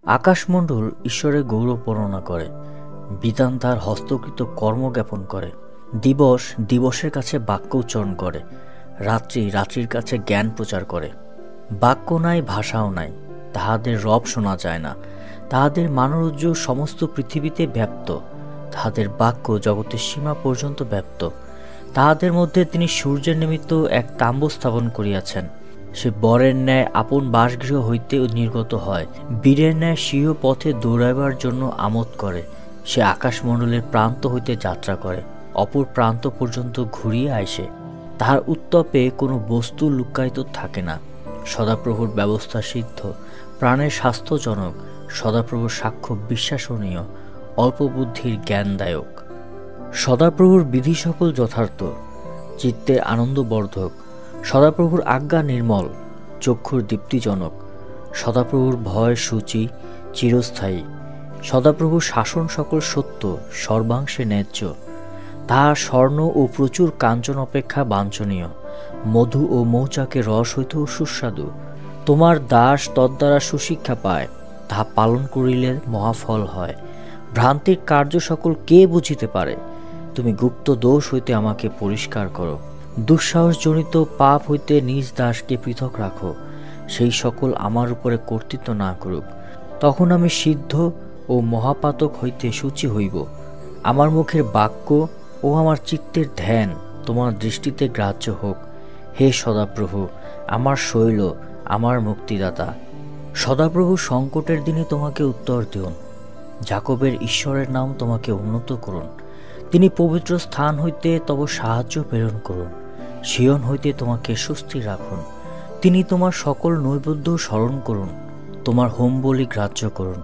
আকাশমণ্ডল ঈশ্বরের গৌরব বর্ণনা করে, বিধান তার হস্তকৃত কর্ম জ্ঞাপন করে। দিবস দিবসের কাছে বাক্য উচ্চারণ করে, রাত্রি রাত্রির কাছে জ্ঞান প্রচার করে। বাক্য নাই, ভাষাও নাই, তাহাদের রব শোনা যায় না। তাহাদের মানোরজ্য সমস্ত পৃথিবীতে ব্যাপ্ত, তাহাদের বাক্য জগতের সীমা পর্যন্ত ব্যাপ্ত। তাহাদের মধ্যে তিনি সূর্যের নিমিত্ত এক তাম্বু স্থাপন করিয়াছেন। সে বরের ন্যায় আপন বাসগৃহ হইতে নির্গত হয়, বীরের ন্যায় স্বীয় পথে দৌড়াইবার জন্য আমোদ করে। সে আকাশমণ্ডলের প্রান্ত হইতে যাত্রা করে, অপর প্রান্ত পর্যন্ত ঘুরিয়ে আইসে। তাহার উত্তপে কোনো বস্তু লুকায়িত থাকে না। সদাপ্রভুর ব্যবস্থা সিদ্ধ, প্রাণের স্বাস্থ্যজনক। সদাপ্রভুর সাক্ষ্য বিশ্বাসনীয়, অল্প বুদ্ধির জ্ঞানদায়ক। সদাপ্রভুর বিধি সকল যথার্থ, চিত্তের আনন্দবর্ধক। সদাপ্রভুর আজ্ঞা নির্মল, চক্ষুর দীপ্তিজনক। সদাপ্রভুর ভয় সূচি, চিরস্থায়ী। সদাপ্রভুর শাসন সকল সত্য, সর্বাংশে ন্যায্য। তাহার স্বর্ণ ও প্রচুর কাঞ্চন অপেক্ষা বাঞ্ছনীয়। মধু ও মৌচাকের রস হইতেও সুস্বাদু। তোমার দাস তদ্বারা সুশিক্ষা পায়, তাহা পালন করিলে মহাফল হয়। ভ্রান্তির কার্য সকল কে বুঝিতে পারে? তুমি গুপ্ত দোষ হইতে আমাকে পরিষ্কার করো। দুঃসাহসজনিত পাপ হইতে নিজ দাসকে পৃথক রাখো, সেই সকল আমার উপরে কর্তৃত্ব না করুক। তখন আমি সিদ্ধ ও মহাপাতক হইতে সূচি হইব। আমার মুখের বাক্য ও আমার চিত্তের ধ্যান তোমার দৃষ্টিতে গ্রাহ্য হোক। হে সদাপ্রভু, আমার শৈল, আমার মুক্তিদাতা। সদাপ্রভু সংকটের দিনে তোমাকে উত্তর দিউন। যাকবের ঈশ্বরের নাম তোমাকে উন্নত করুন। তিনি পবিত্র স্থান হইতে তব সাহায্য প্রেরণ করুন। সিয়ন হইতে তোমাকে সুস্থির রাখুন। তিনি তোমার সকল নৈবেদ্য স্মরণ করুন, তোমার হোম বলি গ্রাহ্য করুন।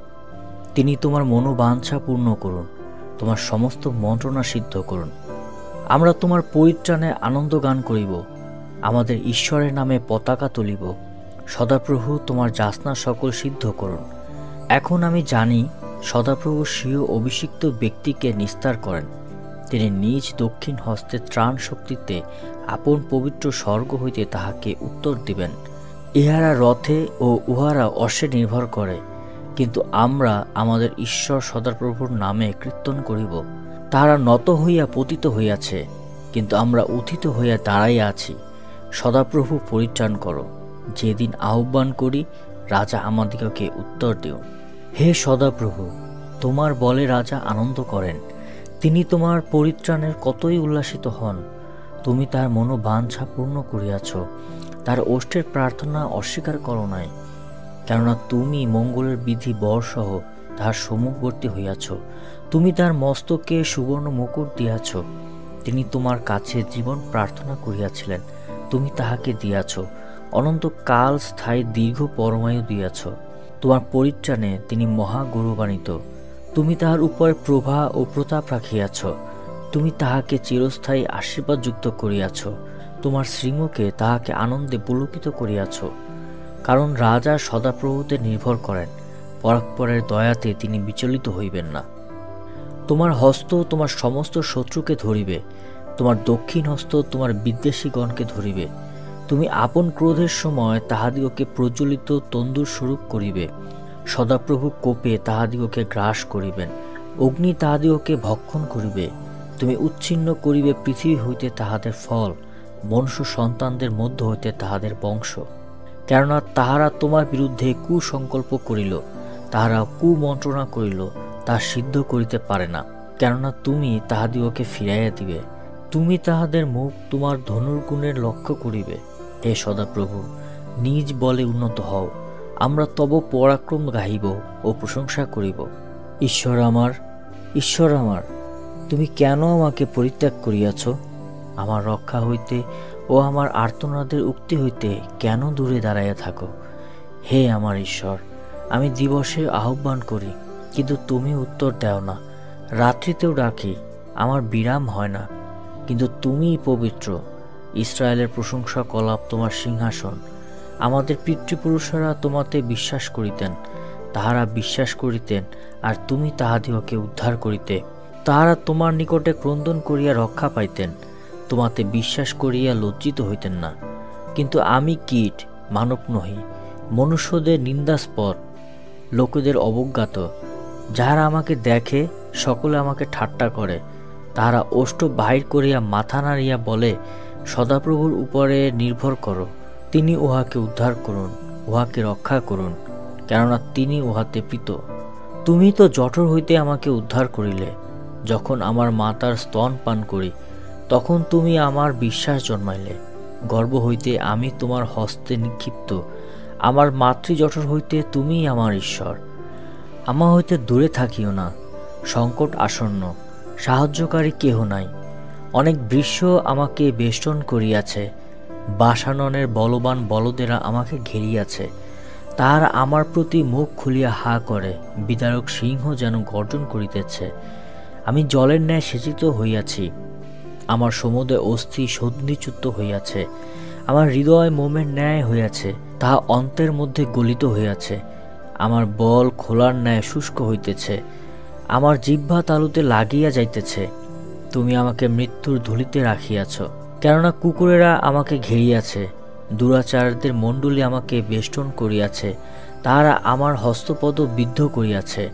তিনি তোমার মনোবাঞ্ছা পূর্ণ করুন, তোমার সমস্ত মন্ত্রণা সিদ্ধ করুন। আমরা তোমার পরিত্রাণে আনন্দ গান করিব, আমাদের ঈশ্বরের নামে পতাকা তুলিব। সদাপ্রভু তোমার যাচনা সকল সিদ্ধ করুন। এখন আমি জানি, সদাপ্রভু স্বীয় অভিষিক্ত ব্যক্তিকে নিস্তার করেন। তিনি নিজ দক্ষিণ হস্তে ত্রাণ শক্তিতে আপন পবিত্র স্বর্গ হইতে তাহাকে উত্তর দিবেন। ইহারা রথে ও উহারা অশ্বে নির্ভর করে, কিন্তু আমরা আমাদের ঈশ্বর সদাপ্রভুর নামে কীর্তন করিব। তাহারা নত হইয়া পতিত হইয়াছে, কিন্তু আমরা উত্থিত হইয়া দাঁড়াইয়া আছি। সদাপ্রভু পরিত্রাণ করো। যেদিন আহ্বান করি, রাজা আমাদিগকে উত্তর দিও। হে সদাপ্রভু, তোমার বলে রাজা আনন্দ করেন। তিনি তোমার পরিত্রাণের কতই উল্লাসিত হন। তুমি তার মনোবাঞ্ছা পূর্ণ করিয়াছ, তার ওষ্ঠের প্রার্থনা অস্বীকার করো নাই। কেননা তুমি মঙ্গলের বিধি বরসহ তাহার সম্মুখবর্তী হইয়াছ। তুমি তার মস্তকে সুবর্ণ মুকুট দিয়াছ। তিনি তোমার কাছে জীবন প্রার্থনা করিয়াছিলেন, তুমি তাহাকে দিয়াছ। অনন্তকাল স্থায়ী দীর্ঘ পরমায়ু দিয়াছ। তোমার পরিত্রাণে তিনি মহা গৌরবান্বিত। তুমি তাহার উপরে প্রভা ও প্রতাপ রাখিয়াছ। তুমি তাহাকে চিরস্থায়ী আশীর্বাদযুক্ত করিয়াছ। তোমার শ্রীমুখে তাহাকে আনন্দে পুলকিত করিয়াছ। কারণ রাজা সদাপ্রভুতে নির্ভর করেন, পরাৎপরের দয়াতে তিনি বিচলিত হইবেন না। তোমার হস্ত তোমার সমস্ত শত্রুকে ধরিবে, তোমার দক্ষিণ হস্ত তোমার বিদ্বেষীগণকে ধরিবে। তুমি আপন ক্রোধের সময় তাহাদিগকে প্রজ্বলিত তন্দুর স্বরূপ করিবে। সদাপ্রভু কোপে তাহাদিগকে গ্রাস করিবেন, অগ্নি তাহাদিগকে ভক্ষণ করিবে। তুমি উচ্ছিন্ন করিবে পৃথিবী হইতে তাহাদের ফল, মনুষ্য সন্তানদের মধ্য হইতে তাহাদের বংশ। কেননা তাহারা তোমার বিরুদ্ধে কুসংকল্প করিল, তাহারা কুমন্ত্রণা করিল, তাহা সিদ্ধ করিতে পারে না। কেননা তুমি তাহাদিগকে ফিরাইয়া দিবে। তুমি তাহাদের মুখ তোমার ধনুর্গুণের লক্ষ্য করিবে। হে সদাপ্রভু, নিজ বলে উন্নত হও। আমরা তব পরাক্রম গাহিব ও প্রশংসা করিব। ঈশ্বর আমার, ঈশ্বর আমার, তুমি কেন আমাকে পরিত্যাগ করিয়াছ? আমার রক্ষা হইতে ও আমার আর্তনাদের উক্তি হইতে কেন দূরে দাঁড়াইয়া থাকো? হে আমার ঈশ্বর, আমি দিবসে আহ্বান করি, কিন্তু তুমি উত্তর দেও না। রাত্রিতেও ডাকি, আমার বিরাম হয় না। কিন্তু তুমিই পবিত্র। ইসরায়েলের প্রশংসা কলাপ তোমার সিংহাসন। আমাদের পিতৃপুরুষেরা তোমাতে বিশ্বাস করিতেন, তাহারা বিশ্বাস করিতেন, আর তুমি তাহাদিগকে উদ্ধার করিতে। তাহারা তোমার নিকটে ক্রন্দন করিয়া রক্ষা পাইতেন, তোমাতে বিশ্বাস করিয়া লজ্জিত হইতেন না। কিন্তু আমি কীট, মানব নহি, মনুষ্যদের নিন্দাস্পদ। লোকেদের অবজ্ঞাত। যাহারা আমাকে দেখে সকলে আমাকে ঠাট্টা করে। তাহারা ওষ্ঠ বাহির করিয়া মাথা নাড়িয়া বলে, সদাপ্রভুর উপরে নির্ভর করো, তিনি উহাকে উদ্ধার করুন, উহাকে রক্ষা করুন, কেননা তিনি উহাতে প্রীত। তুমি তো জঠর হইতে আমাকে উদ্ধার করিলে। যখন আমার মাতার স্তন পান করি, তখন তুমি আমার বিশ্বাস জন্মাইলে। গর্ভ হইতে আমি তোমার হস্তে নিক্ষিপ্ত, আমার মাতৃজঠর হইতে তুমিই আমার ঈশ্বর। আমার হইতে দূরে থাকিও না, সংকট আসন্ন, সাহায্যকারী কেহ নাই। অনেক বৃক্ষ আমাকে বেষ্টন করিয়াছে, বাসাননের বলবান বলদেরা আমাকে ঘেরিয়াছে। তাহারা আমার প্রতি মুখ খুলিয়া হা করে, বিদারক সিংহ যেন গর্জন করিতেছে। আমি জলের ন্যায় সেচিত হইয়াছি, আমার সমুদয় অস্থি সন্ধিচ্যুত হইয়াছে। আমার হৃদয় মোমের ন্যায় হইয়াছে, তাহা অন্তের মধ্যে গলিত হইয়াছে। আমার বল খোলার ন্যায় শুষ্ক হইতেছে, আমার জিহ্বা তালুতে লাগিয়া যাইতেছে। তুমি আমাকে মৃত্যুর ধূলিতে রাখিয়াছ, কেননা কুকুরেরা আমাকে ঘেরিয়াছে, দুরাচারদের মণ্ডলী আমাকে বেষ্টন করিয়াছে, তাহারা আমার হস্তপদ বিদ্ধ করিয়াছে।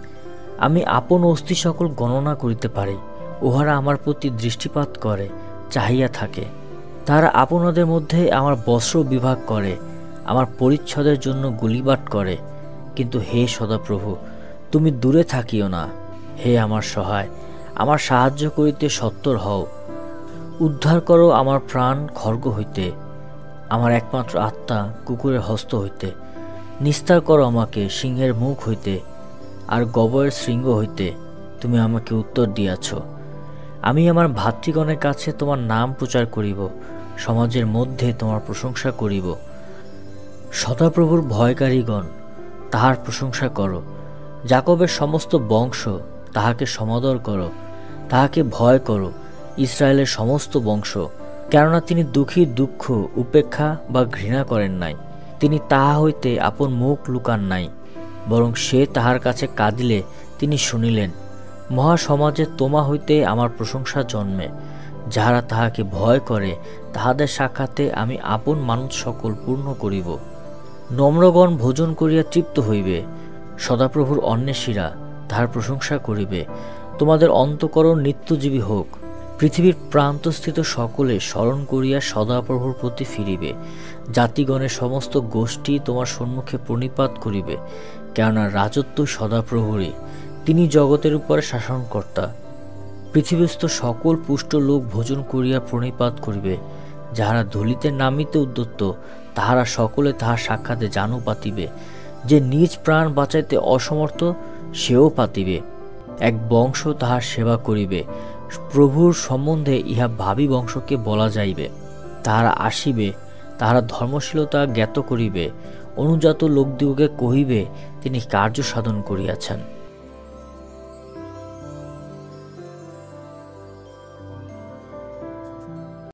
আমি আপন অস্থি সকল গণনা করিতে পারি, উহারা আমার প্রতি দৃষ্টিপাত করে, চাহিয়া থাকে। তাহারা আপনাদের মধ্যে আমার বস্ত্র বিভাগ করে, আমার পরিচ্ছদের জন্য গুলিবাট করে। কিন্তু হে সদাপ্রভু, তুমি দূরে থাকিও না। হে আমার সহায়, আমার সাহায্য করিতে সত্বর হও। উদ্ধার করো আমার প্রাণ খড়গ হইতে, আমার একমাত্র আত্মা কুকুরের হস্ত হইতে। নিস্তার করো আমাকে সিংহের মুখ হইতে, আর গবয়ের শৃঙ্গ হইতে তুমি আমাকে উত্তর দিয়াছ। আমি আমার ভাতৃগণের কাছে তোমার নাম প্রচার করিব, সমাজের মধ্যে তোমার প্রশংসা করিব। সদাপ্রভুর ভয়কারীগণ, তাহার প্রশংসা করো। যাকবের সমস্ত বংশ, তাহাকে সমাদর করো, তাহাকে ভয় করো, ইসরায়েলের সমস্ত বংশ। কেননা তিনি দুঃখীর দুঃখ উপেক্ষা বা ঘৃণা করেন নাই, তিনি তাহা হইতে আপন মুখ লুকান নাই, বরং সে তাহার কাছে কাঁদিলে তিনি শুনিলেন। মহাসমাজে তোমা হইতে আমার প্রশংসা জন্মে। যাহারা তাহাকে ভয় করে, তাহাদের সাক্ষাতে আমি আপন মানুষ সকল পূর্ণ করিব। নম্রগণ ভোজন করিয়া তৃপ্ত হইবে, সদাপ্রভুর অন্বেষীরা তাহার প্রশংসা করিবে। তোমাদের অন্তঃকরণ নিত্যজীবী হোক। পৃথিবীর প্রান্তস্থিত সকলে স্মরণ করিয়া সদাপ্রভুর প্রতি ফিরিবে। জাতিগণের সমস্ত গোষ্ঠী তোমার সম্মুখে প্রণিপাত করিবে, কেননা রাজত্ব সদাপ্রভুরই, তিনি জগতের উপরে শাসনকর্তা। পৃথিবীস্থ সকল পুষ্ট লোক ভোজন করিয়া প্রণিপাত করিবে। যাহারা ধূলিতে নামিতে উদ্যত, তাহারা সকলে তাহার সাক্ষাতে জানু পাতিবে। যে নিজ প্রাণ বাঁচাইতে অসমর্থ, সেও পাতিবে। এক বংশ তাহার সেবা করিবে। প্রভুর সম্বন্ধে ইহা ভাবী বংশকে বলা যাইবে। তাহারা আসিবে, তাহারা ধর্মশীলতা জ্ঞাত করিবে। অনুজাত লোকদিগকে কহিবে, তিনি কার্য সাধন করিয়াছেন।